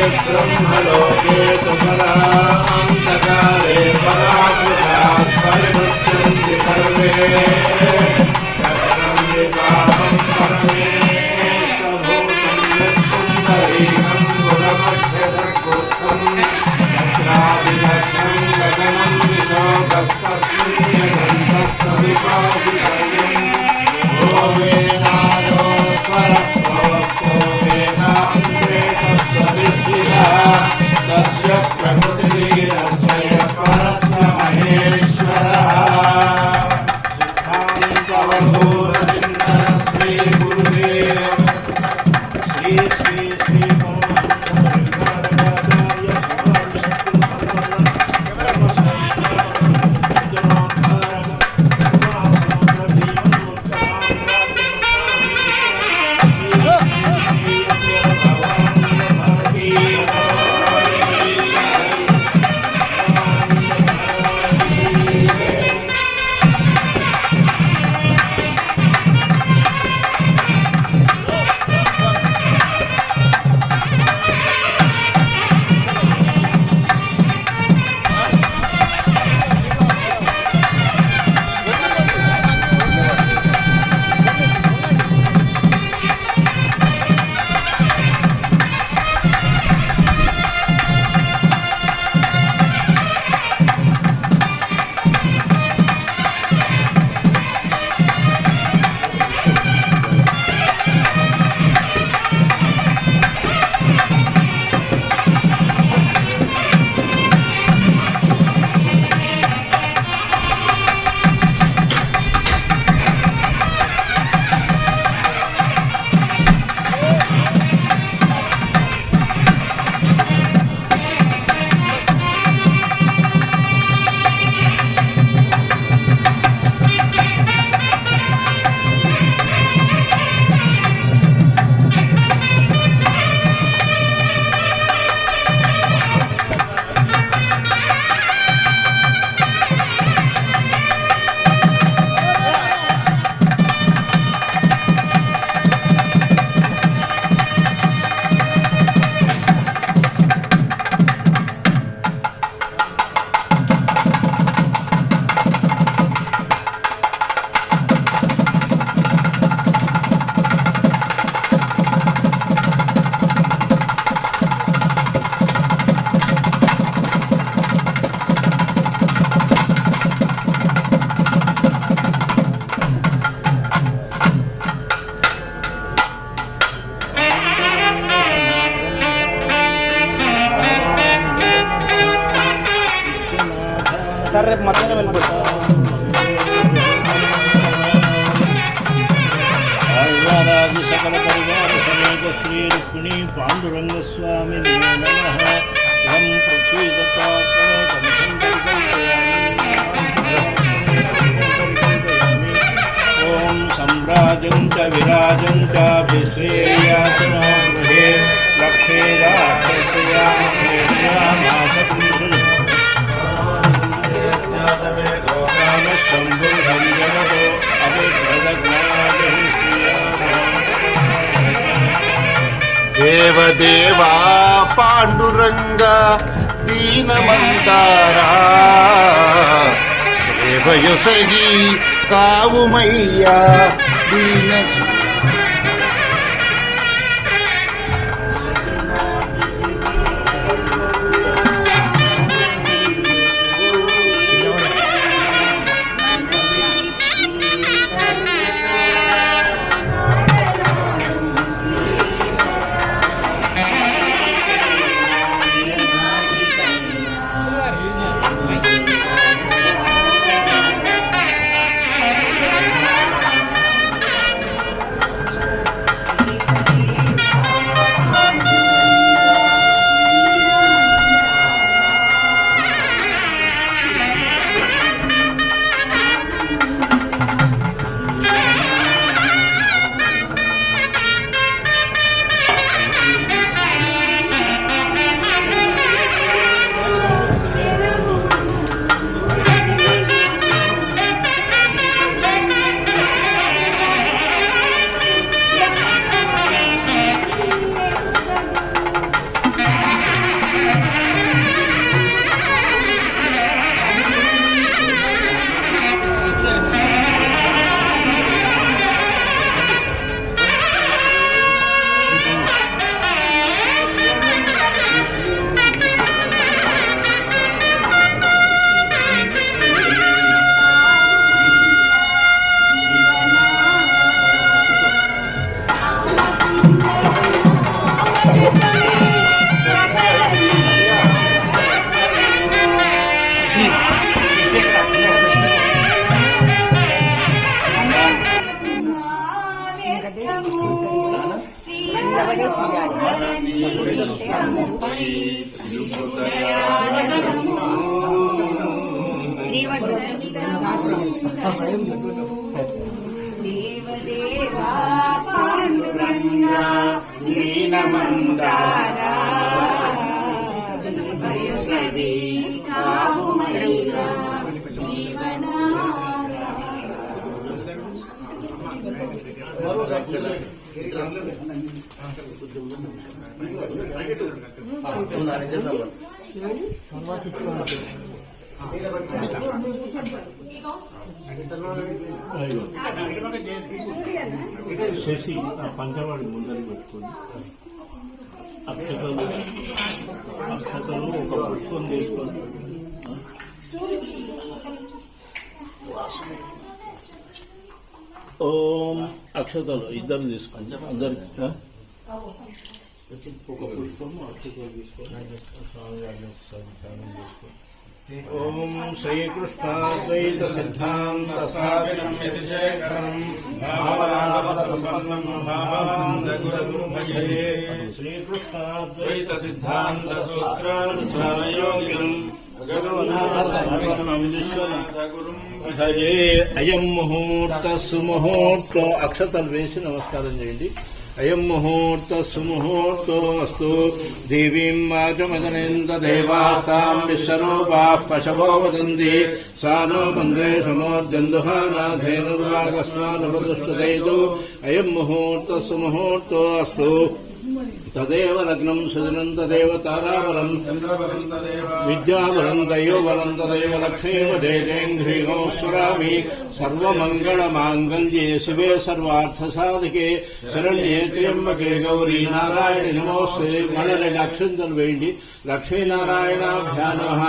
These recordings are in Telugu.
ब्रह्मलोके तुमरान्तकाले पराकृतात् परिमुच्यन्ति सर्वे पापं परमेशभूतं यत्पुण्डरीकं गुणमध्यसर्गोस्तम् तत्राभिलग्नं गगनं विशोकस्तस्मिन् यगन्तस्तदुपाधिकर्यम् ओ वेदादो स्वरः प्रोक्तो वेदान्ते तस्य प्रकृतिरस्य परस्य महेश्वरः सिद्धान्तवधूरचिन्तन श्री गुरुदेव श्री श्री श्री సార్ రేపు మధ్యాహ్నం వెళ్ళిపోతాం. సకల పరివార సమేత శ్రీ రుక్మిణీ పాండురంగ స్వామి నమః. యం ఓం సంరాజం చ విరాజం చాభిశ్రేయాసనో గృహే దేవదేవా పాండురంగ దీనమందారా సేవయొసగి కావుమయ్యా దీన దేవదేవా పాండురంగా దీనమందారా సవి కావుమయ్యా జీవనారా. శశి ఆ పంచవాడి ముందరి పెట్టుకుని అక్షతలు ఒక పుష్పం తీసుకొని ఓం అక్షతలు ఇద్దరు తీసుకోండి అందరికి ఒక పుష్పము అక్షతలు తీసుకోండి. ఓం శ్రీకృష్ణాద్వైత సిద్ధాంత స్థాపితం యతిశేఖరం భావనామసంపన్నం భావానందగురుం భజే శ్రీకృష్ణాద్వైత సిద్ధాంత సూత్రానుష్ఠాన యోగినం భగవన్నాథం విశ్వనాథగురుం భజే. అయం ముహూర్త సుముహూర్తో అక్షతలు వేసి నమస్కారం చేయండి. అయం ముహూర్త సుముహూర్తో అస్తు. దేవీం వాచమదనేంద్ర దేవాసాం విశ్వరూపా పశవో వదంతి సా నో మంద్రే సమోద్యందుహానాధేనుర్వాగస్మానుపదుష్టదైతు. అయం ముహూర్త సుముహూర్తో అస్తు. తదేవ లగ్నం సుదినం తదేవ తారావరం విద్యావరం దైవవరం తదేవ లక్ష్మీవ జయజేంద్రియం స్మరామి. సర్వమంగళమాంగళ్యే శివే సర్వార్థసాధికే శరణ్యే త్ర్యంబకే గౌరీ నారాయణి నమోస్తే. మళ్ళీ అక్షంతలు వేయండి. లక్ష్మీనారాయణాభ్యా నమః,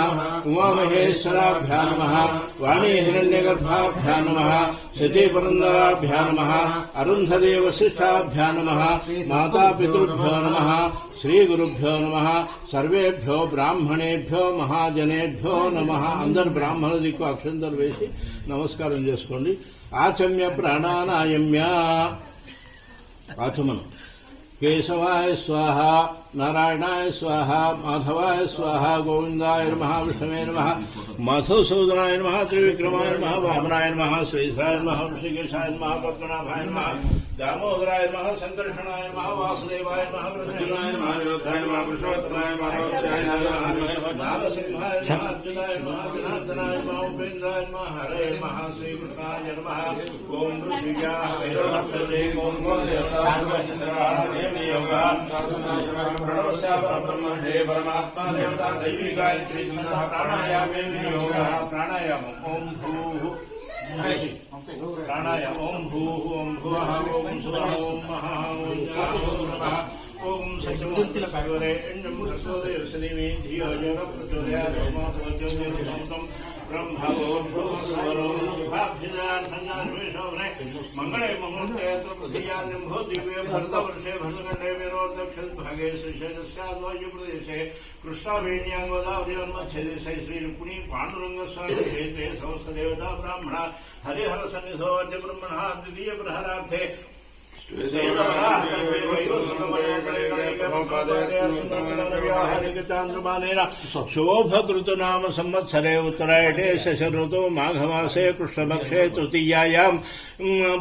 ఉమామహేశ్వరాభ్యా నమః, వాణీ హిరణ్యగర్భాభ్యా నమః, శచీపురందరాభ్యా నమః, అరుంధదే వశిష్ఠాభ్యా నమః, మాతాపితృభ్యో నమః, శ్రీగురుభ్యో నమః. సర్వేభ్యో బ్రాహ్మణేభ్యో మహాజనేభ్యో నమః. అందరు బ్రాహ్మణ దిక్కు అక్షంతలు వేసి నమస్కారం చేసుకోండి. ఆచమ్య ప్రాణానాయమ్య. ఆచమనం. కేశవాయ స్వాహ, నారాయణాయ స్వాహ, మాధవాయ స్వాహ, గోవిందాయ నమః, విష్ణవే నమః, మధుసూదనాయ నమః, త్రివిక్రమాయ నమః, వామనాయ నమః, శ్రీధరాయ నమః, ఋషికేశాయ నమః, పద్మనాభాయ నమః, దామోదరాయ నమః, సంకర్షణాయ నమః, వాసుదేవాయ నమః, వృద్ధినాయ నమః, యోధాయ నమః, పురుషోత్తమాయ నమః, వత్సాయ నమః, నారసింహాయ నమః, అర్జునాయ నమః, జనార్దనాయ నమః, ఉపేంద్రాయ నమః, హరే నమః, శ్రీకృష్ణాయ నమః. ఓం ఋషివ్యా వైరోహస్తే ఓం ప్రణవశ్యాపరబ్రహ్మణే పరమాత్మా దేవతా దైవీ గాయత్రీ ప్రాణాయామే వినియోగः. ప్రాణాయామం. ఓం భూః ప్రాణాయామ. ఓం భూః ఓం భువః ఓం సువః ఓం మహః ఓం జనః ఓం సత్యమూర్తిరేణ్యం ప్రచోదయసనిమి ధియో యో న ప్రచోదయాత్ ఓం ప్రచోదయాత్ మంగళే ముహూర్తే ప్రతియాన్యంభో దివ్యే భరతవర్షే భరతఖండే మేరోర్దక్షిణభాగే శ్రీశైలస్యాద్వాయుప్రదేశే కృష్ణావేణ్యాం గోదావరీమధ్యదేశే శ్రీరుక్మిణీ పాండురంగస్వామి క్షేత్రే సమస్తదేవతా బ్రాహ్మణ హరిహర సన్నిధో అద్య బ్రహ్మణ ద్వితీయ ప్రహరార్థే శోభకృతనామ సంవత్సరే ఉత్తరాయణే శశఋతో మాఘమాసే కృష్ణపక్షే తృతీయాయాం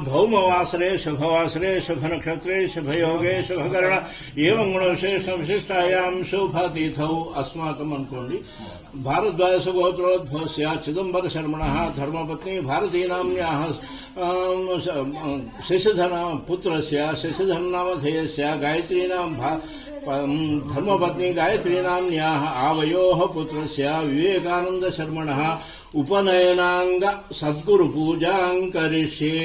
భౌమవాసరే శుభవాసరే శుభనక్షత్రే శుభయోగే శుభకరణ ఏవం గుణవిశేష విశిష్టాయాం శుభతిథౌ. అస్మాకం అనుకోండి. భారద్వాజ గోత్రోద్భవస్య చిదంబర శర్మణః ధర్మపత్ని భారతీనామ్యాః శశిధర పుత్రస్య శశిధరనామధేయస్య గాయత్రీనాం ధర్మపత్ని గాయత్రీనామ్యాః ఆవయోః పుత్రస్య వివేకానంద శర్మణః ఉపనయనాంగ సద్గురు పూజాం కరిష్యే.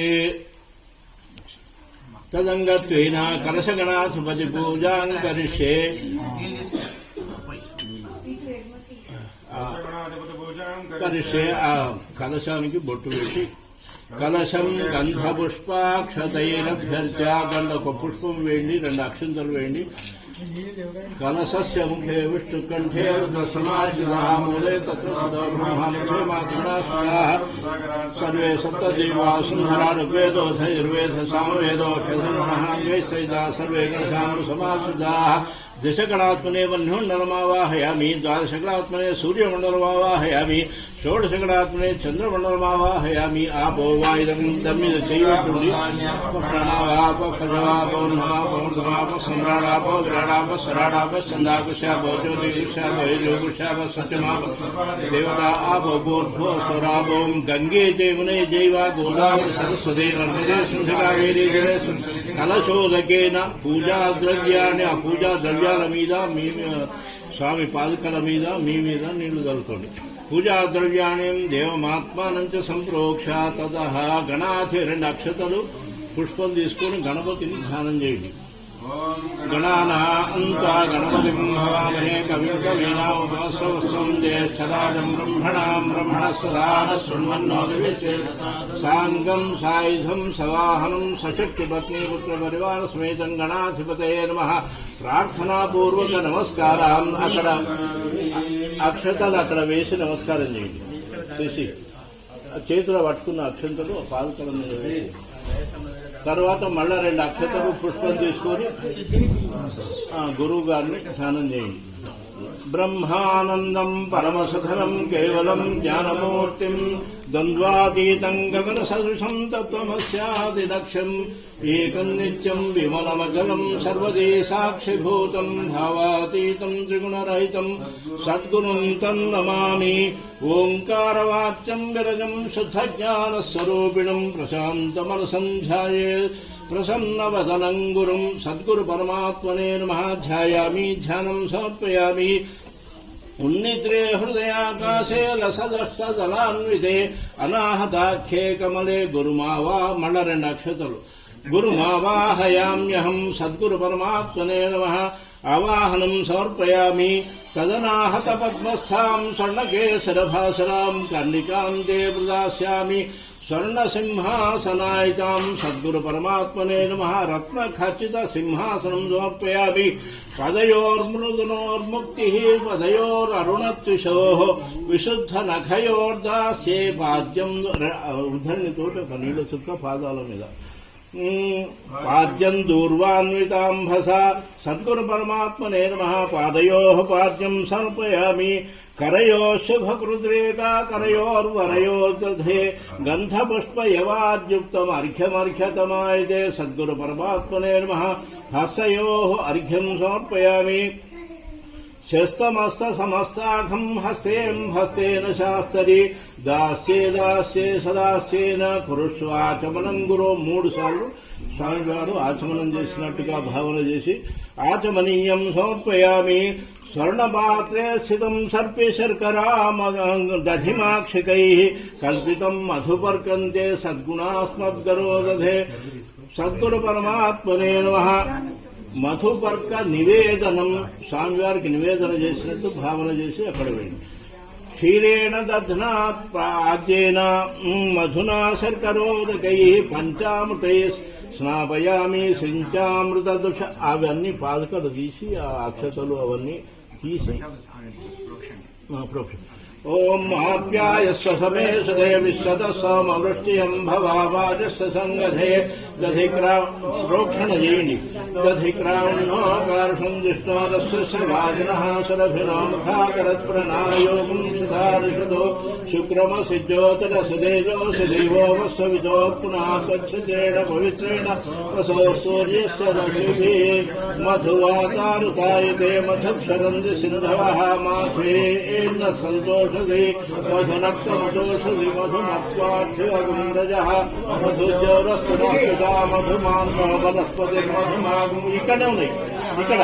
తదంగత్వేన కలశగణాధిపతి పూజాం కరిష్యే. కరిష్యే. ఆ కలశానికి బొట్టు వేసి కలశం గంధపుష్పాక్షతైరభ్యర్చ. గంధ ఒక పుష్పం వేయండి, 2 అక్షంతలు వేయండి. कलशस्य मुखे विष्णुकण्ठे रुद्रसमाश्रितः मूले तत्र सदा ब्रह्मामुखे मातृणास्याः सर्वे सप्तदेवाः सुन्दरा ऋग्वेदोऽथ यजुर्वेद सामवेदो षधर्मणः द्वैतैताः सर्वे गणसामसमाश्रिताः दशगणात्मने वह्निमण्डलमावाहयामि द्वादशगणात्मने सूर्यमण्डलमावाहयामि षोडशगणात्मने चन्द्रमण्डलमावाहयामि आपो वायुदं दम्मिदचैव प्रणवापो खजवापो नवापो सम्राडापो विराडापो सराडापो छन्दाकुशापो ज्योतिषापो योगुशापो सत्यमापो देवता आपो बोधो सौरापो गंगे जयमुने जैव गोदावरी सरस्वती नर्मदे सिंधकावेरी जले कलशोदकेन पूजा द्रव्याणि अपूजा द्रव्याల మీద మీ స్వామి పాదకల మీద మీ మీద నీళ్లు చల్లుకోండి పూజా ద్రవ్యాన్ని దేవమాత్మానం చ సంప్రోక్ష తదః గణాథి 2 అక్షతలు పుష్పం తీసుకొని గణపతిని ధ్యానం చేయండి గణానాంతా గణపతిం భవామహే కవిం కవీనాముపమస్రవస్వం జ్యేష్ఠరాజం బ్రహ్మణాం బ్రహ్మణస్పదా శృణ్వన్నోదివిశ్వే సాంగం సాయుధం సవాహనం సశక్తి పత్ని పుత్ర పరివార సమేతం గణాధిపతయే నమః ప్రార్థనాపూర్వక నమస్కారం అక్కడ అక్షతలు అక్కడ వేసి నమస్కారం చేయండి చేసి చేతిలో పట్టుకున్న అక్షంతలు పాదకల మీద వేసి తర్వాత మళ్ళా 2 అక్షతలు పుష్పం తీసుకొని గురువు గారిని స్నానం చేయండి బ్రహ్మానందం పరమసుఖనం కేవలం జ్ఞానమూర్తిం ద్వంద్వాతీతం గగన సదృశం తత్వమస్యాదిలక్ష్యం ఏకం నిత్యం విమలమగలం సర్వదే సాక్షిభూతం భావాతీతం త్రిగుణరహితం సద్గురుం తన్నమామి ఓంకారవాచ్యం విరజం శుద్ధజ్ఞానస్వరూపిణం ప్రశాంతమనసం ధ్యాయేత్ ప్రసన్నవదనం గురుం సద్గురు పరమాత్మనే నమః ధ్యాయామి ధ్యానం సమర్పయామి ఉన్నిద్రే హృదయాకాశే లసదష్టదలాన్వితే అనాహతాఖ్యే కమలే గురుమావా మళ్ళ 2 అక్షతలు గురుమావాహయామ్యహం సద్గురు పరమాత్మనే నమః ఆవాహనం సమర్పయామి తదనాహత పద్మస్థాం స్వర్ణకేసరభాసరాం కర్ణికాంతే ప్రదాస్యామి స్వర్ణసింహాసనాయితాం సద్గురు పరమాత్మనే నమః రత్నఖచ్చిత సింహాసనం సమర్పయామి పదయోర్మృదునోర్ముక్తి పదయోరరుణత్విషోః విశుద్ధ నఖయోర్దాస్యే పాద్యం ఉద్ధరణితోటి ఒక నీళ్ల చుక్క పాదాల మీద పాద్యం దూర్వాన్వితాంభస సద్గురు పరమాత్మనే నమః పాదయోః పాద్యం సమర్పయామి करयोः शुभकृद्रेका करयोर्वरयोर्दधे गन्धपुष्पयवाद्युक्तमर्घ्यमर्घ्यतमायते सद्गुरु परमात्मने नमः हस्तयोः अर्घ्यं समर्पयामि शस्तमस्तसमस्ताघं हस्तेन हस्तेन शास्त्री दास्ये दास्ये सदास्येन కురుష్వాచమనం గురు 3 సార్లు స్వామివారు ఆచమనం చేసినట్టుగా భావన చేసి ఆచమనీయం సమర్పయామి స్వర్ణపాత్రే స్థితం సర్పే శర్కరా దధిమాక్షికైః కల్పితం మధుపర్కంతే సద్గుణాస్మద్గరోదధే సద్గురు పరమాత్మనే నమః మధుపర్క నివేదనం స్వామివారికి నివేదన చేసినట్టు భావన చేసి అక్కడ వెళ్ళి క్షీరేణ దధ్నాత్ ప్రాజ్యేన మధునా శర్కరోదకైః పంచామృతై స్నాపయామి సించామృతదుష అవన్నీ పాదకలు తీసి ఆ అక్షతలు అవన్నీ తీసి ప్రోక్షణ ఓం ఆప్యాయస్వ సమేషదే విశ్వతస్వమవృష్టియం భవావాజస్వ సంగధే ప్రోక్షణ చేయండి దధిక్రామణోకార్షం జిష్ణోదస్య శ్రీవాజినః సురభినో ముఖాకరత్ ప్రణాయోగం సుధారిషదో శుక్రమసి జ్యోతిరసదేజోసి దేవో వస్వితో పునః స్వచ్ఛతేన పవిత్రేణ వసో సూర్యస్య రక్షిభిః మధువాతారుతాయతే మధుక్షరంది సింధవః మాథేన సంతోష మధునక్షమదోషి మధుమత్వాక్షరజ మధుజ్యోరస్తుతా మధుమాంగ వనస్పతి మధుమాగం ఇక్కడే ఉన్నాయి ఇక్కడ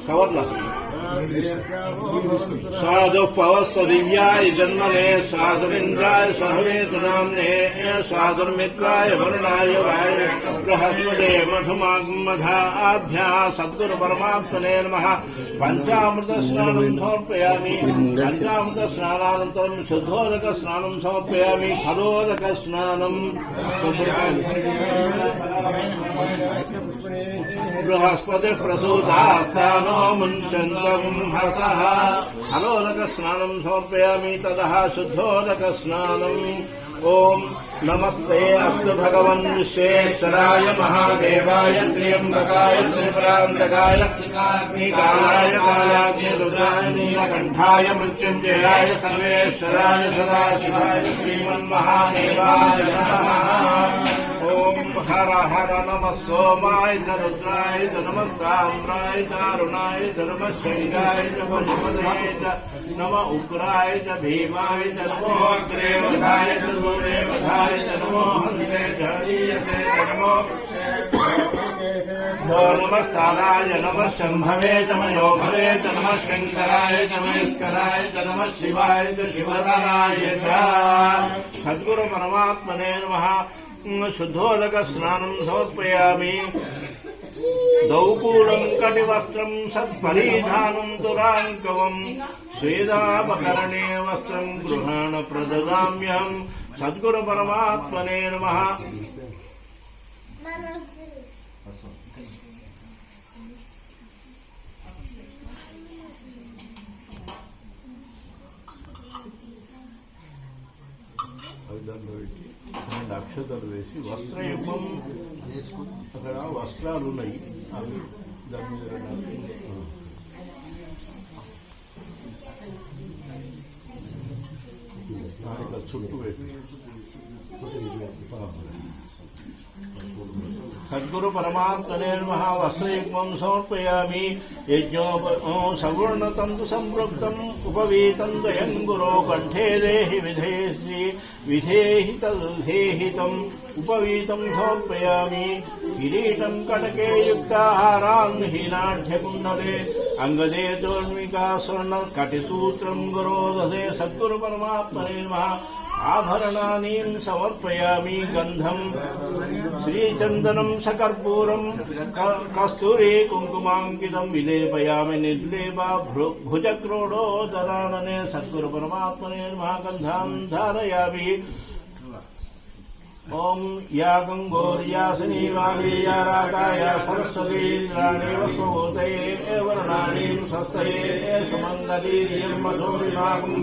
కవర్లా సాధు పవస్వ దివ్యాయ జన్మనే సాధురింద్రాయ సహవేతునామ్నే సాధుర్మిత్రాయ వరుణాయ వాయ బృహస్పతే మధుమాగ్మధాభ్యా సద్గురు పరమాత్మనే నమః పంచామృత స్నానం సమర్పయామి పంచామృత స్నానానంతరం శుద్ధోదక స్నానం సమర్పయామి ఫలోదక స్నానం బృహస్పతి ప్రసూతాస్థానో ముంచంతం హసః హలోదక స్నానం సమర్పయామి తదః శుద్ధోదక స్నానం. ఓం నమస్తే అస్తు భగవన్ విశ్వేశ్వరాయ మహాదేవాయ త్ర్యంబకాయ త్రిపురాంతకాయ త్రికాగ్నికాలాయ కాలాగ్ని రుద్రాయ నీలకంఠాయ మృత్యుంజయాయ సర్వేశ్వరాయ సదాశివాయ శ్రీమన్మహాదేవాయ నమః. ఓం హర హర నమః సోమాయ చ రుద్రాయ చ నమః తామ్రాయ చ అరుణాయ చ నమః శైలాయ చ పశుపతయే చ నమ ఉగ్రాయ చ భీమాయ చ నమో అగ్రే వధాయ చ దూరే వధాయ చ నమో హంతే చ హరీయసే చ నమో నమస్తారాయ నమః శంభవే చ మయోభవే చ నమః శంకరాయ చ మహేశ్వరాయ చ నమః శివాయ చ శివధరాయ చ. సద్గురు పరమాత్మనే నమః. శుద్ధోదక స్నానం సమర్పయామి. దౌకూలం కటివస్త్రం సత్పరిధానం తురాంకవం స్వేదాపకరణే వస్త్రం గృహాణ ప్రదదామ్యహం. సద్గురు పరమాత్మనే నమః. అక్షతలు వేసి వస్త్రయుగం అక్కడ వస్త్రాలు ఉన్నాయి అవి దాని మీద ఇట్లా చుట్టూ వేసి సద్గురు పరమాత్మనే నమః. వస్త్రయుగ్మం సమర్పయామి. యజ్ఞో సగుణతంతు సంపృక్తం ఉపవీతం దయం గురో కంఠే దేహి విధేహితం ఉపవీతం సమర్పయామి. కిరీటం కటకే యుక్తాహారాన్ హీనాఢ్యకుండలే అంగదే తోర్మికా స్వర్ణ కటిసూత్రం గురో దదే. సద్గురు పరమాత్మనే నమః. ఆభరణాని సమర్పయామి. గంధం శ్రీచందనం సకర్పూరం కస్తూరి కుంకుమాంకితం విలేపయామి. నిర్లేప భుజక్రోడోదరాననే. సద్గురు పరమాత్మనే నమః. గంధాం ధారయామి. ఓం యా గంగోర్యాసినీ వాలీయా రాకాయ సరస్వతీంద్రాణేవ స్వభూతయే వర్ణానీం స్వస్తయే సుమంగళీర్యం మధురిమాగం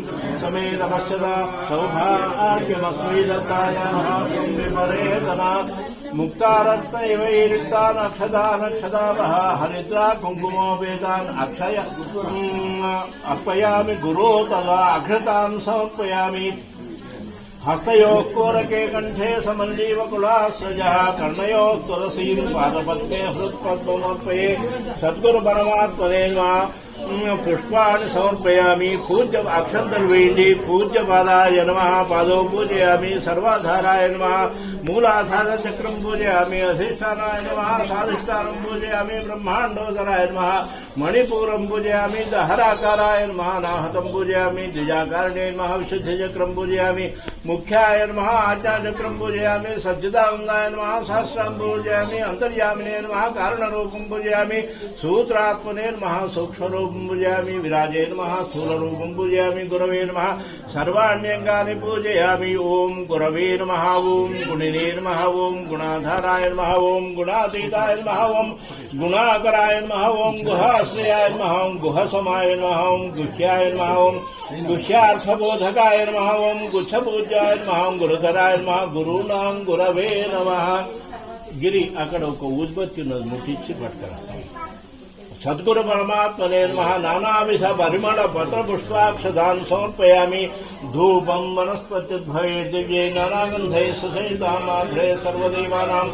సమేత పశ్యదా సౌభాగ్యమస్మై దత్తాయ మహాత్వం విపరేతన. ముక్తారత్నైవైరిక్తాన్ అక్షదానక్షదావః హరిద్రా కుంకుమోపేతాన్ అక్షయ అర్పయామి. గురో తదా అఘృతాన్ సమర్పయామి. హస్తయోః కోరకే కంఠే సమల్లీవకులాస్రజः కర్ణయోః తులసీం పాదపద్మే హృత్పద్మమర్పయే. సద్గురు పరమాత్మనే నమః. పుష్పాన్ని సమర్పయామి. పూజ్య అక్షంతలు వేయండి. పూజ్య పాదాయ నమః. పాదో పూజయామి. సర్వాధారాయ నమః. మూలాధార చక్రం పూజయామి. అధిష్టానాయ నమః. సాధిష్టానం పూజయామి. బ్రహ్మాండోదరాయ నమః. మణిపూరం పూజయామి. దహరాకారాయ నమః. నాహతం పూజయామి. ద్విజాకారణే నమః. విశుద్ధిచక్రం పూజయామి. ముఖ్యాయ నమః. ఆజ్ఞాచక్రం పూజయామి. సజ్జిదానందాయ నమః. సహస్రం పూజయామి. అంతర్యామినే నమః. కారణరూపం పూజయామి. సూత్రాత్మనే నమః. సూక్ష్మరూపం పూజయామి. విరాజే నమః. స్థూలరూపం పూజయామి. గురవే నమః. సర్వాణ్యంగాని పూజయామి. ఓం గురవే నమః. ఓం గుణినే నమః. ఓం గుణాధారాయ నమః. ఓం గుణాతీతాయ నమః. ఓం గుణాకరాయ నమః. ఓం గుహాశ్రయాయ నమః. ఓం గుహసమాయ నమః. ఓం గుహ్యాయ నమః. ఓం గుహ్యార్థబోధకాయ నమః. ఓం గుచ్చపూజ్యాయ నమః. ఓం గురుధరాయ నమః. గురూణాం గురవే నమః. గిరి అక్కడ ఒక ఉద్బత్తి ఉన్నది, ముట్టించి పట్టుకురా. సద్గురు పరమాత్మనే నమః. నానావిధ పరిమళ పత్ర పుష్పాక్షదాన్ సమర్పయామి. ధూపం వనస్పత్యుద్భవే దివ్యై నానాగంధై సుసహితామాఘ్రే సర్వదేవానాం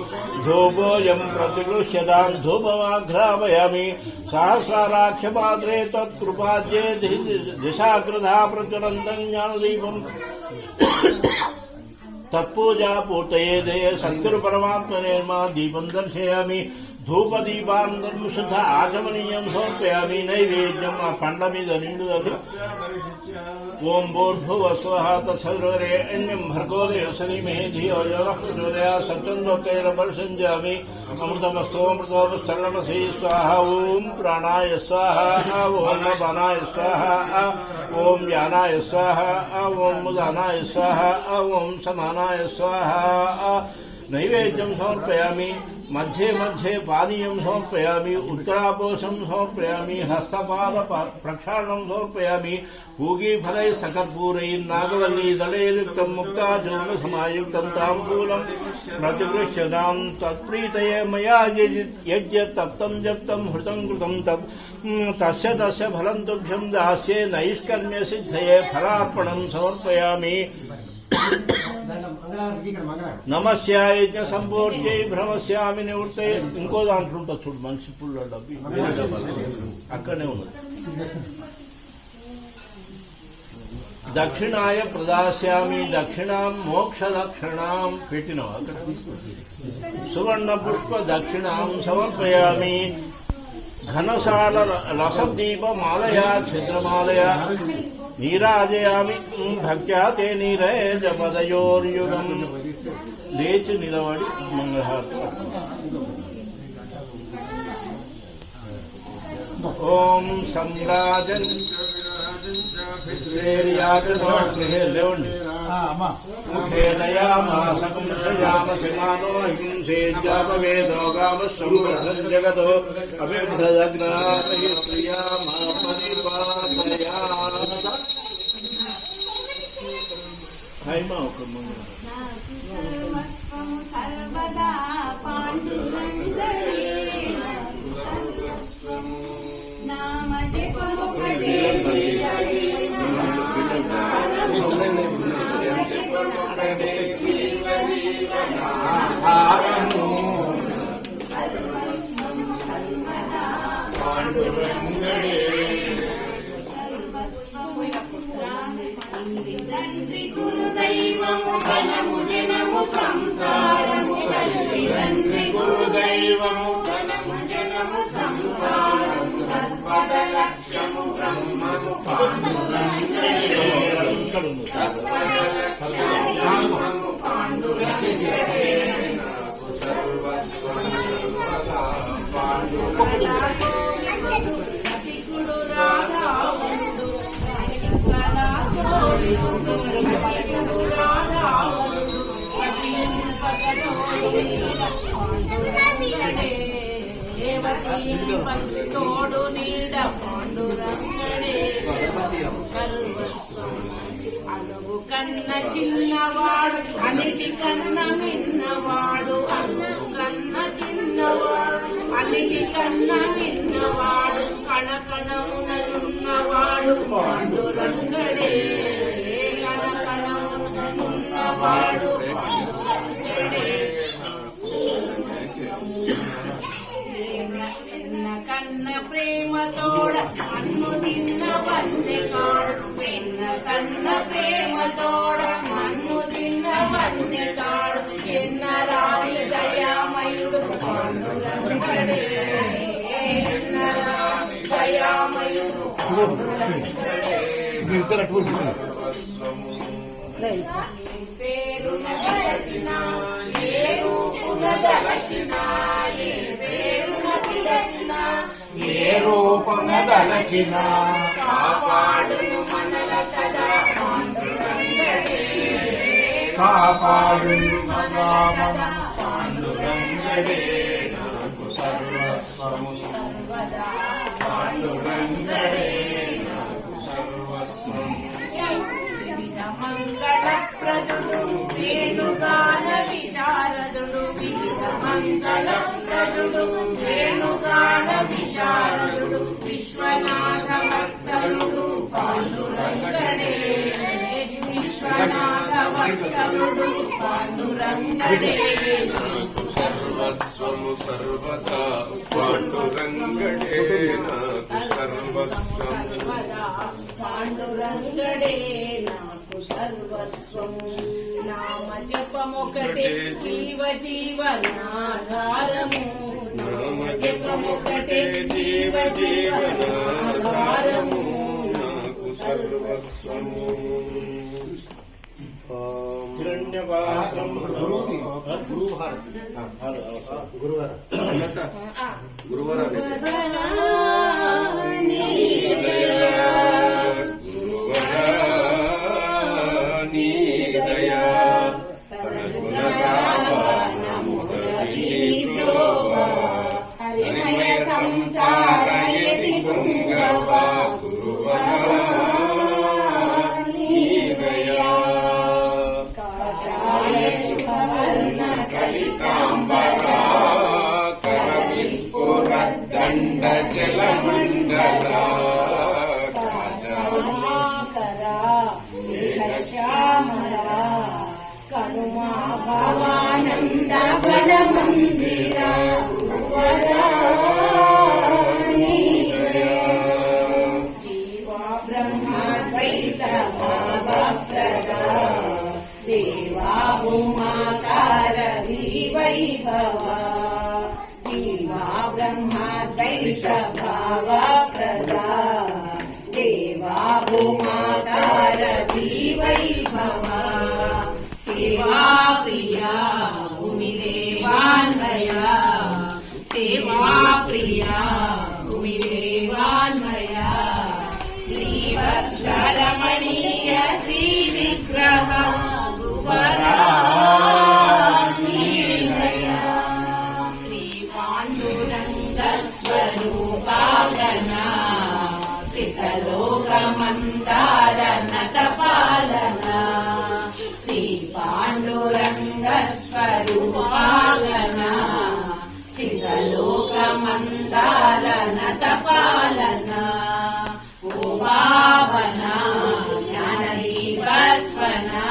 ధూపోయం ప్రతిగృహ్యతాన్ ధూపమాఘ్రాపయామి. సహస్రారాఖ్యపాత్రే తత్కృపాద్యే దిశాకృతా ప్రచురంతం జ్ఞానదీపం తత్పూజా పూర్తయే దే. సద్గురు పరమాత్మనే నమః. దీపం దర్శయామి. ధూపదీపాంతరం శుద్ధ ఆచమనీయం సమర్పయామి. నైవేద్యం ఆ పండ్ల మీద నిండుదలు. ఓం భూర్భువస్వః తత్సవితుర్వరేణ్యం భర్గో దేవసేన ధియో యో నః ప్రచోదయాత్. సత్యంలోకేన పరిసంజామి. అమృతమస్తోమృతోపస్తరణమసి స్వాహ. ఓం ప్రాణాయ స్వాహ. ఓం అపానాయ స్వాహ. ఓం యానాయ స్వాహ. ఓం ఉదానాయ స్వాహ. ఓం సమానాయ స్వాహ. నైవేద్యం సమర్పయామి. मध्ये मध्ये पानीयं समर्पयामि, उत्तरापोषं समर्पयामि, हस्तपाद प्रक्षालनं समर्पयामि, पूगीफलैः सकर्पूरैः नागवल्ली दलैर्युक्तं मुक्ताचूर्णसमायुक्तं ताम्बूलं प्रतिगृह्यतां तत्प्रीतये मया यज्ञतप्तं जप्तं हृतं कृतं तस्य फलं तुभ्यं दास्ये नैष्कर्म्यसिद्धये फलार्पणं समर्पयामि। నమస్యా యజ్ఞ సంపూర్ణై భ్రమస్యామి నివృత్తే. ఇంకో దాంట్లో ఉంటుంది చూడు, మనిషి పుల్ల డబ్బి అక్కడనే ఉన్నది. దక్షిణాయ ప్రదాస్యామి దక్షిణాం మోక్ష దక్షిణాం పెట్టినాం అక్కడ. సువర్ణ పుష్ప దక్షిణాం సమర్పయామి. ఘనశాల రసదీప మాలయా ఛిద్రమాలయా నీరాజయామి. భక్త్యా తే నీరజ పదయోర్యుగం. లేచి నిలబడి మంగళహారతి. ఓం సంరాజన్ గృహే లేవండి. హింసేద్యాపవేదో గామస్వం జగతో అభివృద్ధగ్నామా పరిపాలయా. హైమా ఒక మంగళ సర్వదా పాండురంగడే నామ జపమొకటే తండ్రి గురుదైవము ధనము జనము సంసారము. తండ్రి గురుదైవము ధనము జనము సంసారము. తత్పద లక్ష్యము బ్రహ్మము పాండురంగడే. బ్రహ్మము పాండురంగడే. రసికుడు రాధావుడు తోడు నీడ పాండురంగడే సర్వస్వం. అడుగు కన్న చిన్నవాడు అన్నిటి కన్న మిన్నవాడు. అడుగు కన్న చిన్నవాడు అన్నిటి కన్న మిన్నవాడు. కణకణముననున్నవాడు పాండురంగడే. కణకణముననున్నవాడు పాండురంగడే. కన్న ప్రేమతోడ మన్ను తిన్న వన్నె కాడు. వెన్న కన్న ప్రేమతోడ మన్ను తిన్న వన్నె కాడు. ఎన్న రాని దయామయుడు పాండురంగడే. ఎన్న రాని దయామయుడు పాండురంగడే. పేరున పిలచిన ఏ రూపున దలచిన ఏ పేరున పిలచిన ఏ రూపమున దలచిన కాపాడును మనల సదా పాండురంగడే. కాపాడును సదా మన పాండురంగడే. నాకు సర్వస్వము సర్వదా పాండురంగడే. నాకు సర్వస్వం. మంగళప్రదుడు వేణుగాన విశారదుడు. వీర మంగళప్రదుడు వేణుగాన విశారదుడు. విశ్వనాథ వత్సలుడు పాండురంగడే. విశ్వనాథ వత్సలుడు పాండురంగడే. సర్వస్వము సర్వదా పాండురంగడే. నాకు సర్వస్వం పాండురంగడే. నాకు సర్వస్వం. నామ జపమొకటే జీవ జీవనాధారము. నామ జపమొకటే జీవ జీవనాధారము. నాకు సర్వస్వము. హిరణ్యపాత్రం గురువర हरिमय संसारयति पुंगवा गुरुवरा काषाय शुभवर्ण कलितांबरा करविस्फुरद्दण्ड जलमण्डला श्यामला करुणा भवानंद वन मंदिरा जीवा ब्रह्माद्वैत भाव प्रदा देवा भूमाकार वैभवा जीवा ब्रह्माद्वैत भाव प्रदा देवा भूमाकार वैभवा सेवा प्रिया भूमिदेवान्वया सेवा प्रिया भूमिदेवान्वया श्रीवत्सरमणीय श्रीविग्रह गुरुवरा श्रीपाण्डुरङ्गस्वरूपागना सितलोकमन्दार नतपालना श्रीपाण्डुरङ्गस्वरूपागना सितलोकमन्दार नतपालना ओ पावना ज्ञानदीपस्वना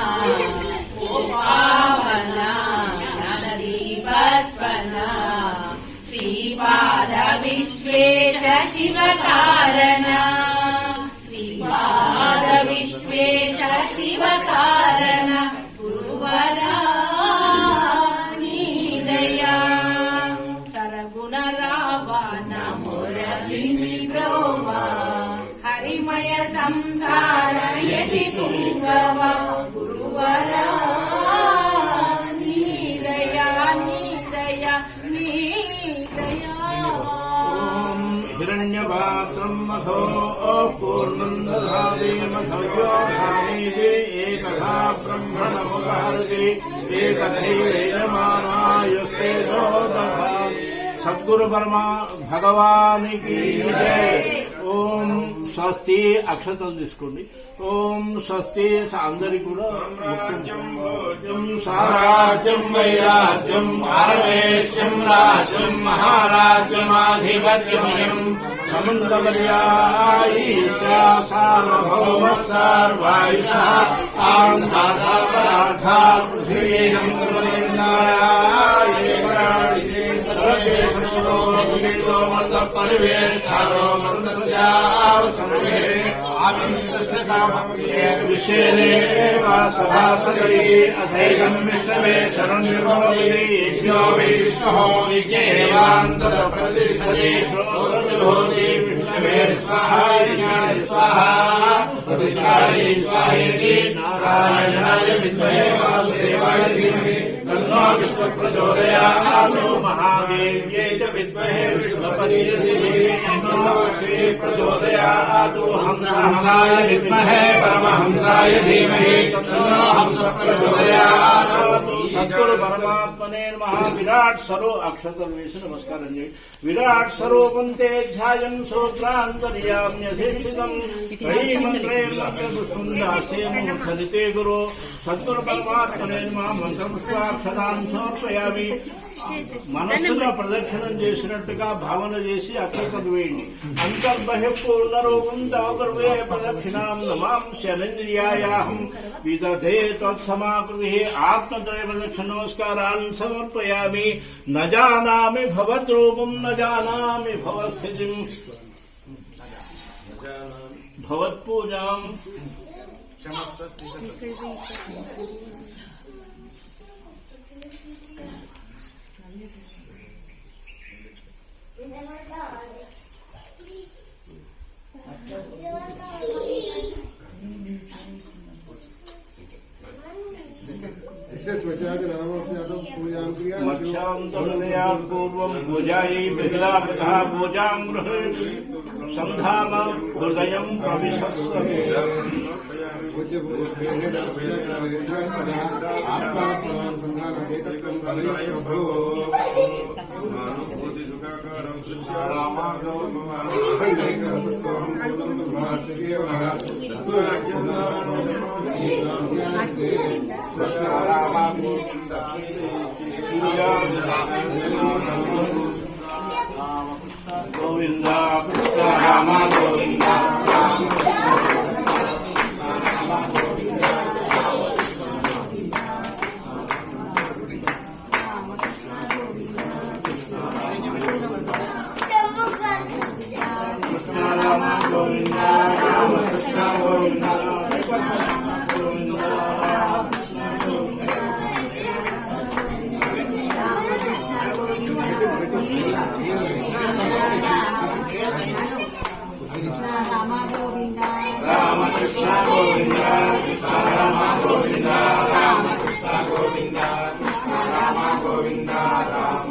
ओ पावना ज्ञानदीपस्वना श्रीपाद विश्वेश शिवकारणा श्रीपाद विश्वेश शिवकारण गुरुवरा दया सरगुण रावण मुरलीन्द्रोवा हरिमय संसार यदि पुंगवा गुरुवरा दया दया हिरण्यपात्रम् मधो पूर्णम् दधाति मधव्योधानीति एकधा ब्रह्मणमुपहरति एकधैर्यमानायुस्तेजो दधाति सद्गुरु परमा भगवान की जय। ఓం స్వస్తి అక్షతలు తీసుకోండి. ఓం స్వస్తి అందరికి కూడా సారాజ్యం వైరాజ్యం ఆరవేశ్యం రాజ్యం మహారాజ్యమాధిపత్యమయం సమంతమర్యాసార్వభౌమ సర్వాయుష ఆంధాతా పృథివీం పరివేష్టారో సభాసదీ అథైకం విశ్వే శరణ్యో విష్ణు విజ్ఞేవాంతర ప్రతిష్టతి శ్రోత్రిభూతి విష్ణవే స్వాహాయ స్వాహా ప్రతిష్టాయ స్వాహేతి నారాయణాయ విద్మహే వాసుదేవాయ ధీమహి तन्नो विष्णु प्रचोदयात् महादेव्यै च विद्महे विष्णुपतये धीमहि तन्नो श्री प्रचोदयात् हंसाय विद्महे परमहंसाय धीमहि तन्नो हंस प्रचोदयात् सद्गुरु परमात्मने नमः। विराट स्वरूप अक्षतल वेश नमस्कारं చేయండి. विराट स्वरूपं ते ध्यायन् सूत्रान्तर्याम्यधीक्षितम् त्रयीमन्त्रे मंत्रपुष्पं दास्येन खलिते गुरु सद्गुरु परमात्मने नमः। మంత్రపుష్పాక్షరాన్ని సమర్పయామి. మనస్సులో ప్రదక్షిణం చేసినట్టుగా భావన చేసి అక్షతలు వేయండి. అంతర్బహ్య పూర్ణ రూపం తవగర్వే ప్రదక్షిణాం నమాం శరణ్యాయాహం విదధే తత్సమాకృతి ఆత్మత్రయ ప్రదక్షిణ నమస్కారాన్ని సమర్పయామి. న జానామి భవద్రూపం న జానామి భవస్థితిం భవత్పూజాం मत्स्यांतरया पूर्वं पूजायै विहिताः पूजां गृहे सन्धान हृदयं प्रविशस्व గోవింద కృష్ణ రామ గోవింద రామకృష్ణ గోవింద కృష్ణ రామ గోవింద రామకృష్ణ గోవింద కృష్ణ రామ గోవింద రామకృష్ణ గోవింద కృష్ణ రామ గోవింద రామకృష్ణ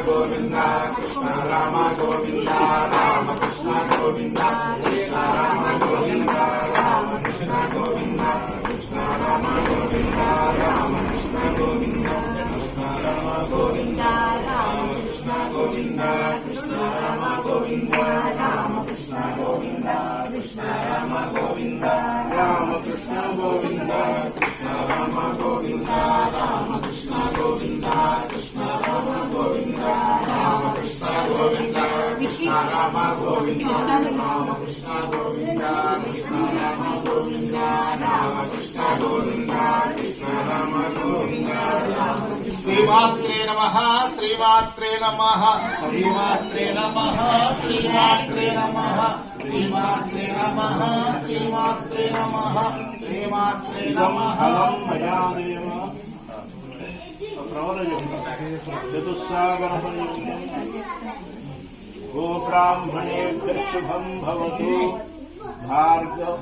గోవింద కృష్ణ రామ గోవింద రామకృష్ణ గోవింద కృష్ణ రామ గోవింద రామకృష్ణ గోవింద కృష్ణ రామ గోవింద రామకృష్ణ గోవింద కృష్ణ రామ గోవింద రామకృష్ణ గోవింద కృష్ణ రామ గోవింద రామకృష్ణ గోవింద కృష్ణ రామ గోవింద రామకృష్ణ గోవింద కృష్ణ రామ గోవింద రామకృష్ణ గోవింద కృష్ణ రామ గోవింద రామకృష్ణ గోవింద కృష్ణ రామ గోవింద రామకృష్ణ గోవింద కృష్ణ రామ గోవింద శ్రీమాత్రే నమః శ్రీమాత్రే నమః శ్రీమాత్రే నమః శ్రీమాత్రే నమః శ్రీమాత్రే నమః శ్రీమాత్రే నమః శ్రీమాత్రే నమః మయాదేవ చతుస్సాగర గో బ్రాహ్మణేభ్యః శుభం భవతు భార్గవ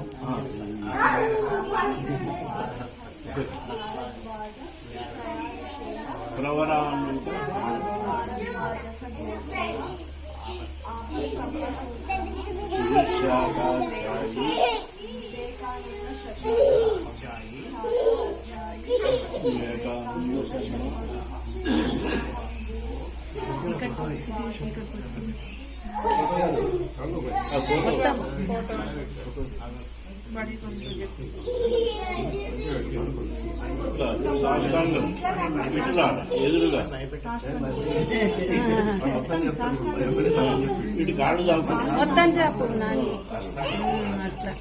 ప్రవరాన్విత ఎదురుగా వీటి కాళ్ళు మొత్తం చెప్పు నాని అట్లా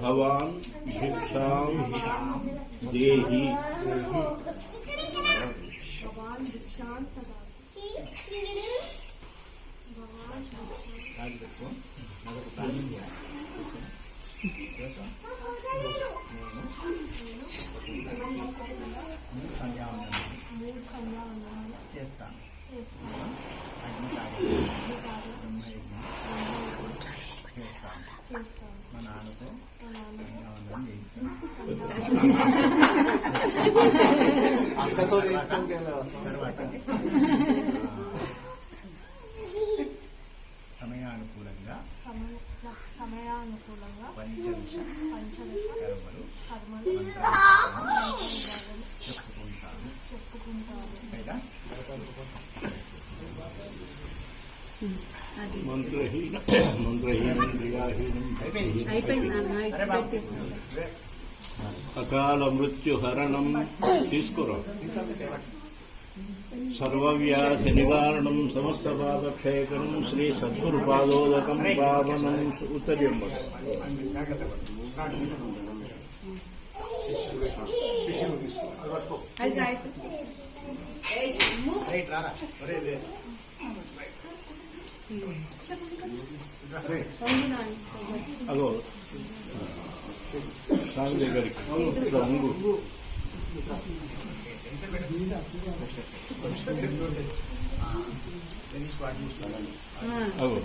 భవాన్ భిక్షాం దేహి చేస్తాను మా నాన్నతో సంధ్యావందనం చేయిస్తాను అక్కతో సమయానుకూలంగా పంచదశ కర్మలు చెప్పుకుంటాను కదా మంత్రహీనం క్రియాహీనం అకాల మృత్యుహరణం తీసుకురా సర్వవ్యాధి నివారణం సమస్త పాపక్షయకరం శ్రీ సద్గురు పాదోదకం పావనం ఉత్తర్యం అగో సాగు దగ్గరికి రంగు అగో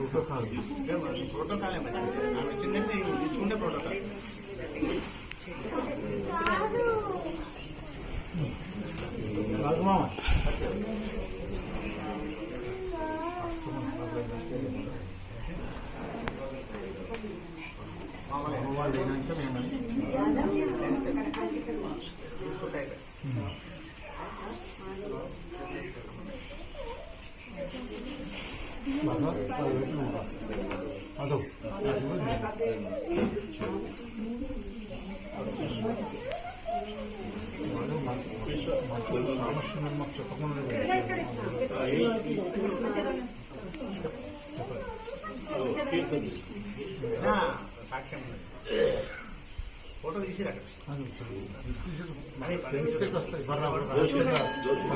ప్రోటోకాల్ ఇచ్చిందంటే ప్రోటోకాల్ సాక్ష్యం ఫోటో తీసిరా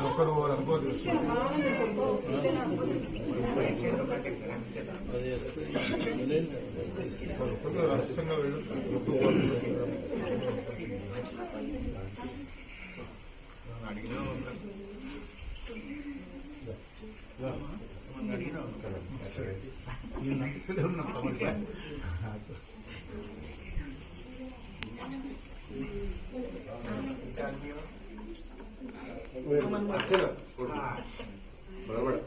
ఒక్కరు అనుకోదు రహస్యంగా వెళ్ళు అడిగినా बराबर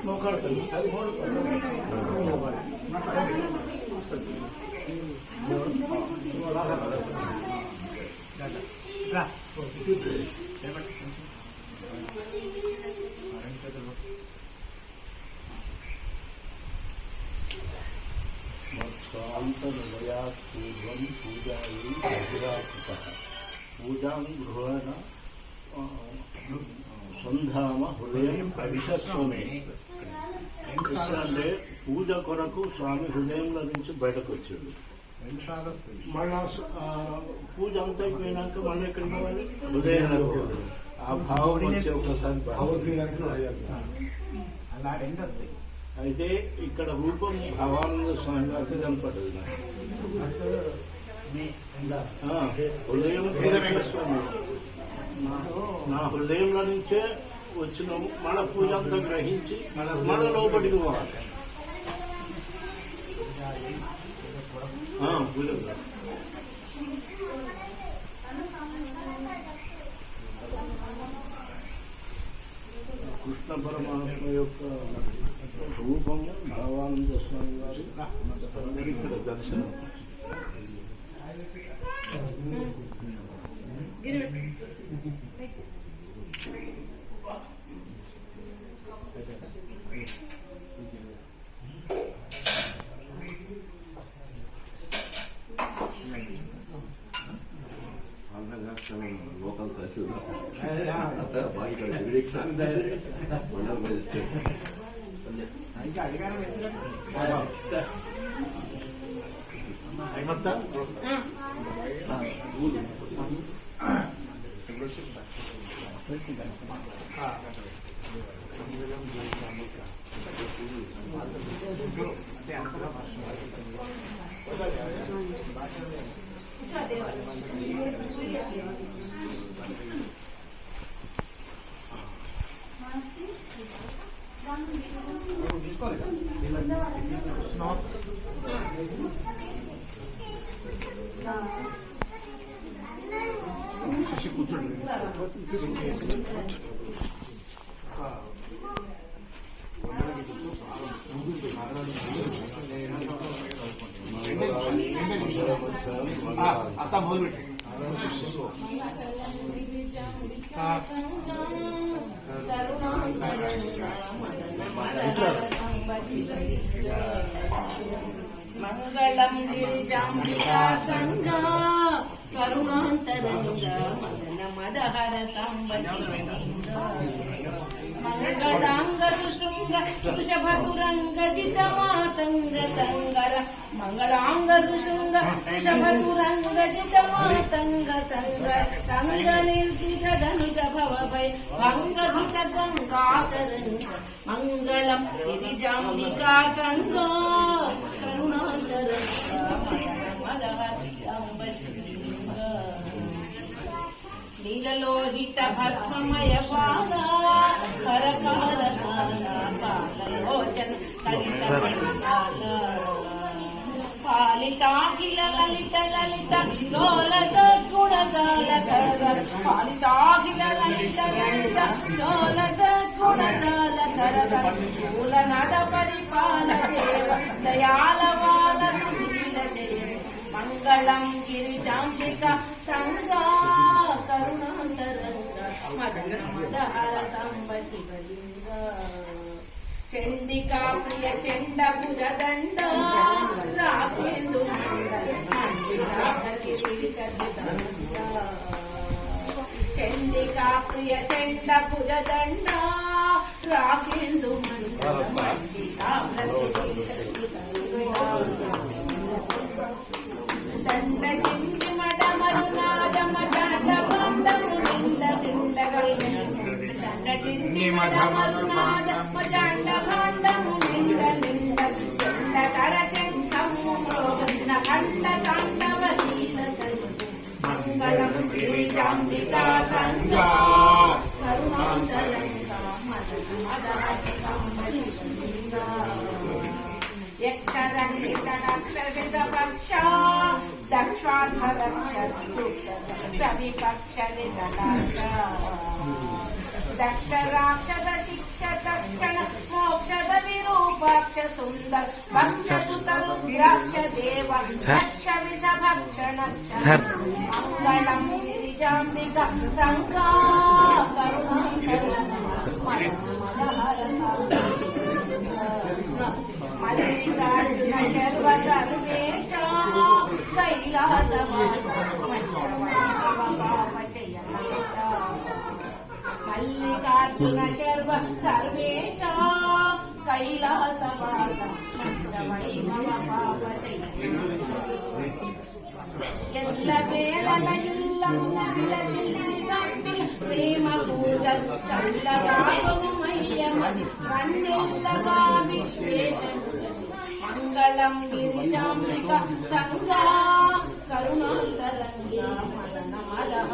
మోకాళ్ళు స్వాంతనయాత్ పూర్వం పూజాయి బహిరాకృతః పూజాం గృహేణ సంధామ హృదయం ప్రవిశస్వమే. అంటే పూజ కొరకు స్వామి హృదయంలో నుంచి బయటకు వచ్చాడు. మళ్ళా పూజ అంతా అయిపోయినాక మళ్ళీ ఎక్కడికి పోవాలి? హృదయంలో. ఆ భావం వచ్చే ఒకసారి అలా రెండు వస్తాయి. అయితే ఇక్కడ రూపం భవానంద స్వామి గారికి కనపడ్డది హృదయం నా హృదయంలో నుంచే వచ్చినాము. మన పూజ అంతా గ్రహించి మన లోపలికి పోవాలి. పూజ కృష్ణ పరమాత్మ యొక్క రూపము భగవానంద స్వామి వారి ఇక్కడ దర్శనం. లోకల్ తహసీల్దార్ మేజిస్ట్రేట్ ఇంకా అధికారం కూర్చోండి. आता बोल बेटे మంగళం గిరిజాంబికా సంగ కరుణాంతరంగ మదన మదహర మంగళాంగ సుశృంగ వృషభతురంగ జితమాతంగ సంగర మంగళాంగ సుశృంగ వృషభతురంగ జితమాతంగ సంగర సంగ నిర్జిత ధనుజ భవభయ భంగ సుత గంగాతరంగ మంగళం గిరిజాంబికా సంగ కరుణాంతరంగ మదహర నీలలోహిత భస్మమయ పాద కరకాల కాలలోచన పాలితాఖిల లలిత లలిత లోల సద్గుణశాల కర పాలితాఖిల లలిత లలిత లోల సద్గుణశాల కర మూలనద పరిపాల దేవ దయాల వాల సుశీల దేవ మంగళం గిరిజాంబిక సంగా కరుణాంతరంగ మదన మదహర సంబతి బలింగ చండికా ప్రియ చండ భుజ దండ రాకేందు చండికా ప్రియ చండ భుజ దండ రాకేందు దండ కింది మడ మరునాద మజాండ బండము నింద దిండగల్ దండ కింది మడ మరునాద మజాండ బండము నింద నింద దండ కర శంఖము మ్రోగన కండ తాండవలీల సంగ మంగళం గిరిజాంబికా సంగ కరుణాంతరంగ మదన మదహర సంబలింగ యక్షరక్షరిత పక్ష దక్షాధర విపక్షరిత దక్ష రాక్షద శిక్ష తక్షణ మోక్షద విరూపాక్ష సుందర భక్ష సుతరుభ్య विराक्ष देव भक्ष विषभक्षण मङ्गलं गिरिजाम्बिका सङ्गा मल्लिकार्जुन शर्वसर्वेश मल्लिकार्जुन शर्व सर्वेश कैलासवास प्रेम पूजल चंद्रगा विश्वेश मंगलम गिरिजाम्बिका संगा करुणाकरण्या मननमलः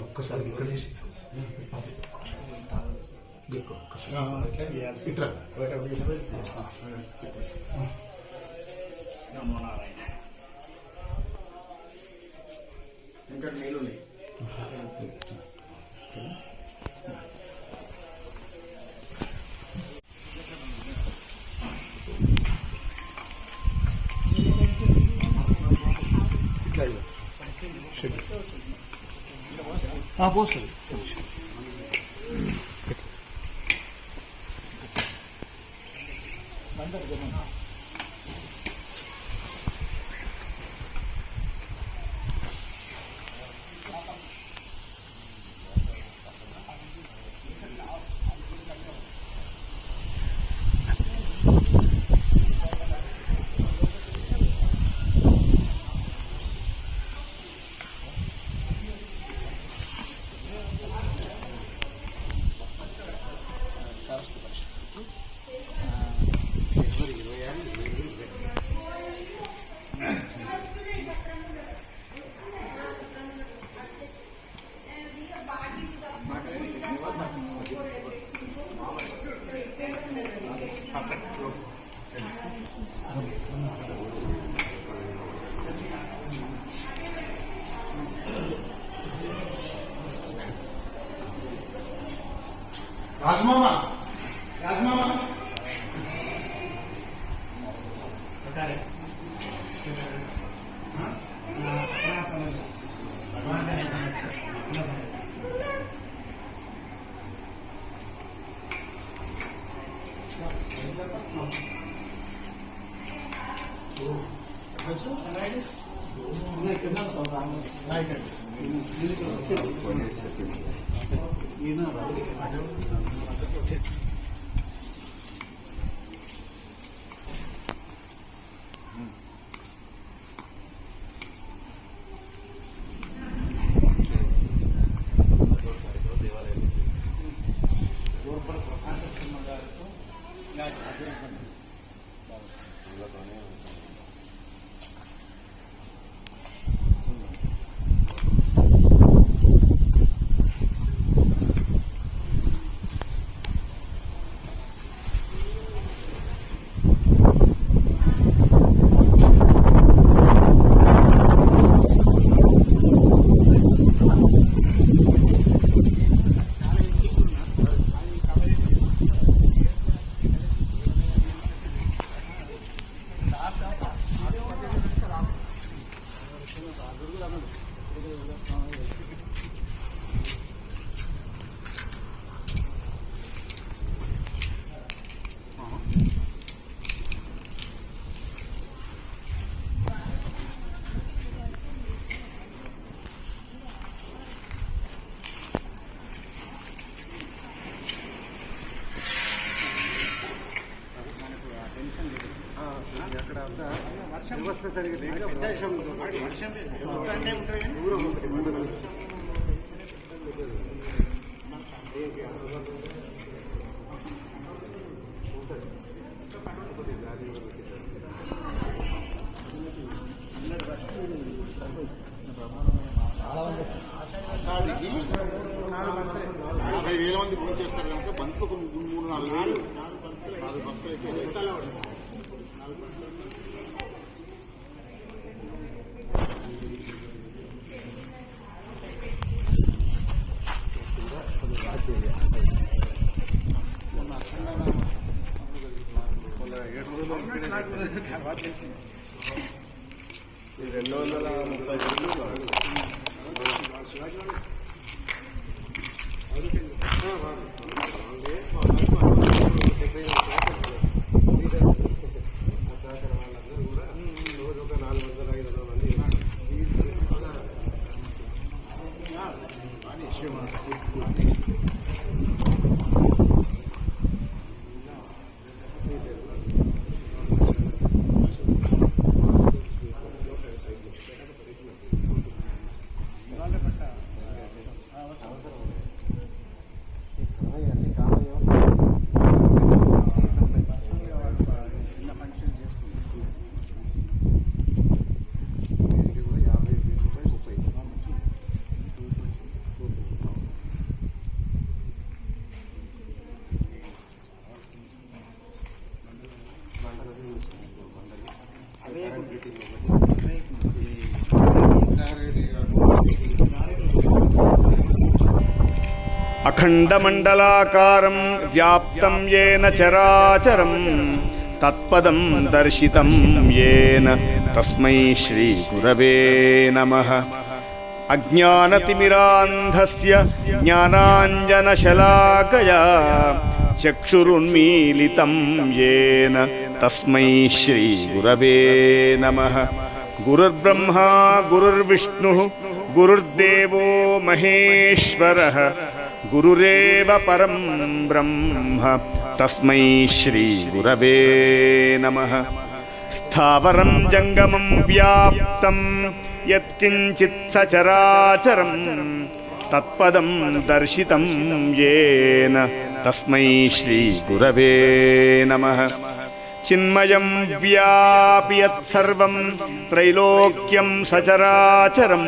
ఒక్కసారి ఇక్కడ ఇట్లా ఇంకా నీళ్ళు పోస్తుంది రాజమామా రాజమామా మంది పూజ చేస్తారు కనుక బంతులు 3-4 వేలు 4 భక్తులు అయితే చాలా అఖండమండలాకారం వ్యాప్తం యేన చరాచరం తత్పదం దర్శితం యేన తస్మై శ్రీ గురవే నమః. అజ్ఞానతిమిరాంధస్య జ్ఞానాంజనశలాకయా చక్షురున్మీలితం యేన తస్మై శ్రీ గురవే నమః. గురుర్బ్రహ్మా గురుర్విష్ణుః గురుర్దేవో మహేశ్వరః గురురేవ పరం బ్రహ్మ తస్మై శ్రీ గురవే నమః. స్థావరం జంగమం వ్యాప్తం యత్కించిత్ సచరాచరం తత్పదం దర్శితం యేన తస్మై శ్రీ గురవే నమః. చిన్మయం వ్యాపి యత్సర్వం త్రైలోక్యం సచరాచరం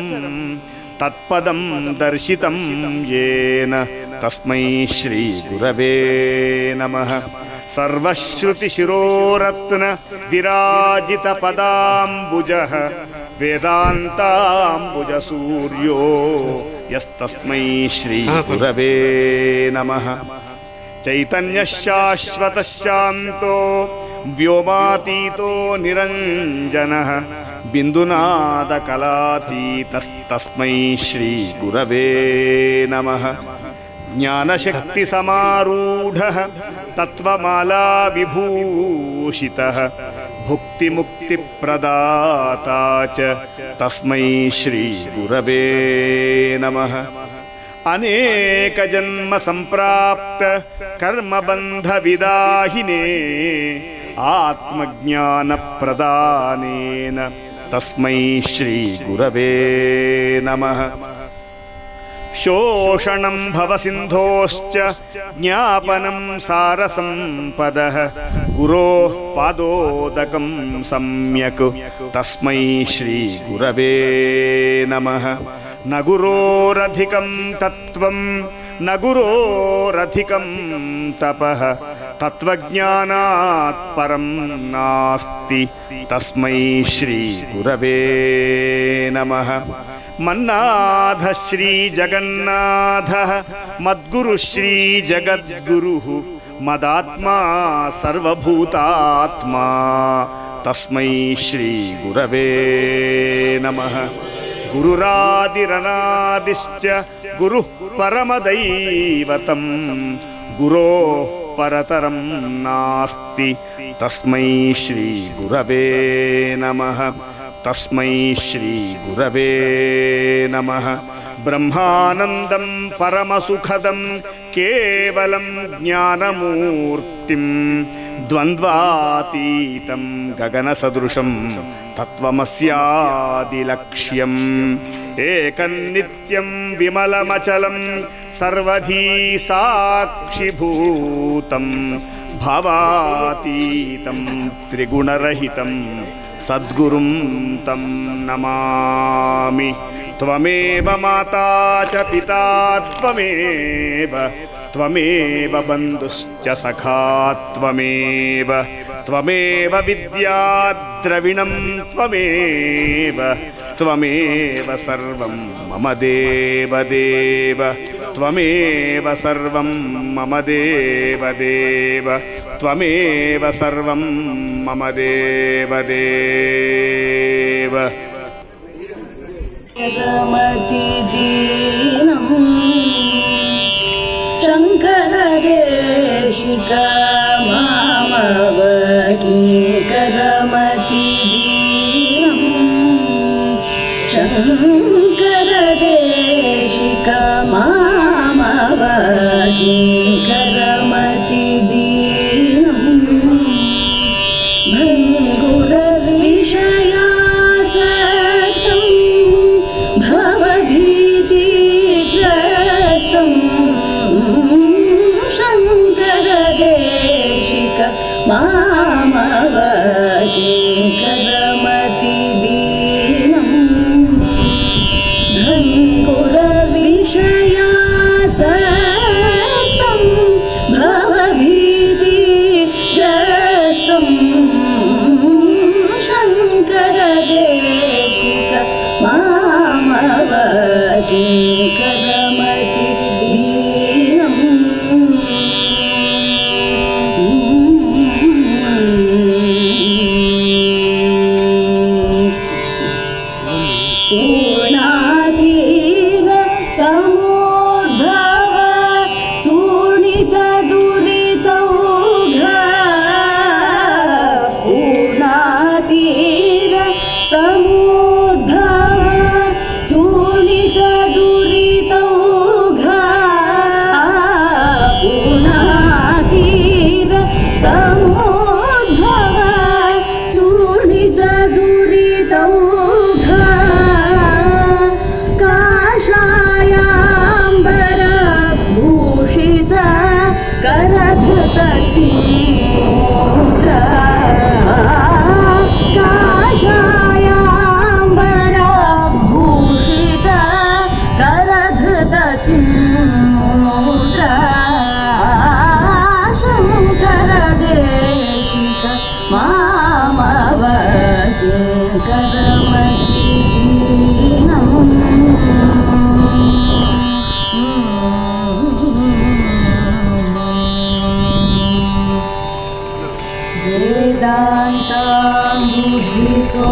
తత్పదం దర్శితం యేన తస్మై శ్రీ గురవే నమః. సర్వశ్రుతిశిరోరత్న విరాజిత పదాంబుజః వేదాంతాంబుజ సూర్యో యస్తస్మై శ్రీ గురవే నమః. చైతన్యశాశ్వత శాంతో వ్యోమాతీతో నిరంజనః బిందునాదకలాతీతస్తస్మై శ్రీ గురవే నమః. జ్ఞానశక్తిసమారూఢః తత్వమాలా విభూషితః భుక్తిముక్తిప్రదాతా చ తస్మై శ్రీ గురవే నమః. అనేకజన్మ సంప్రాప్త కర్మబంధ విదాహినే ఆత్మజ్ఞానప్రదానేన తస్మై శ్రీ గురవే నమః. శోషణం భవసింధోశ్చ జ్ఞాపనం సారసంపదః गुरोः पादोदकं सम्यक् तस्मै श्रीगुरवे नमः। न गुरोरधिकं तत्त्वं न गुरोरधिकं तपः तत्त्वज्ञानात् परं नास्ति तस्मै श्रीगुरवे नमः। मन्नाथ श्रीजगन्नाथः मद्गुरुः श्रीजगद्गुरुः मदात्मा सर्वभूतात्मा तस्मै श्रीगुरवे नमः। गुरुरादिरनादिश्च गुरुः परमदैवतं गुरोः परतरं नास्ति तस्मै श्रीगुरवे नमः। तस्मै श्रीगुरवे नमः। ब्रह्मानन्दं परमसुखदं केवलं ज्ञानमूर्तिं द्वन्द्वातीतं गगनसदृशं तत्त्वमस्यादिलक्ष्यम् एकन्नित्यं विमलमचलं सर्वधी साक्षिभूतं भावातीतं त्रिगुणरहितं सद्गुरुं तं नमामि। त्वमेव माता च पिता त्वमेव बन्धुश्च सखा त्वमेव विद्या द्रविणं त्वमेव सर्वं मम देवदेव त्वमेव सर्वं मम देवदेव त्वमेव सर्वं मम देवदेव। रमतिदीनं शङ्करदेशिका मामवकिङ्करमतिदीनं शङ्करदेशिका मामवकिङ्करमतिदीनं भङ्गुरविषयासक्तं भवभीतिग्रस्तं शङ्करदेशिक मामवकिङ्करमतिदीनं भङ्गुरविषयासक्तं भवभीतिग्रस्तं शङ्करदेशिक मामवकिङ्करमतिदीनं पूर्णातीर समुद्भव चूर्णितदुरितौघा पूर्णातीर समुद्भव चूर्णितदुरितौघा पूर्णातीर समुद्भव चूर्णितदुरितौघा काषायाम्बर भूषित करधृत चिन्मुद्रा काषायाम्बर भूषित करधृत चिन्मुद्रा शङ्करदेशिक मामवकिङ्करमतिदीनं वेदान्तं बुद्धिसो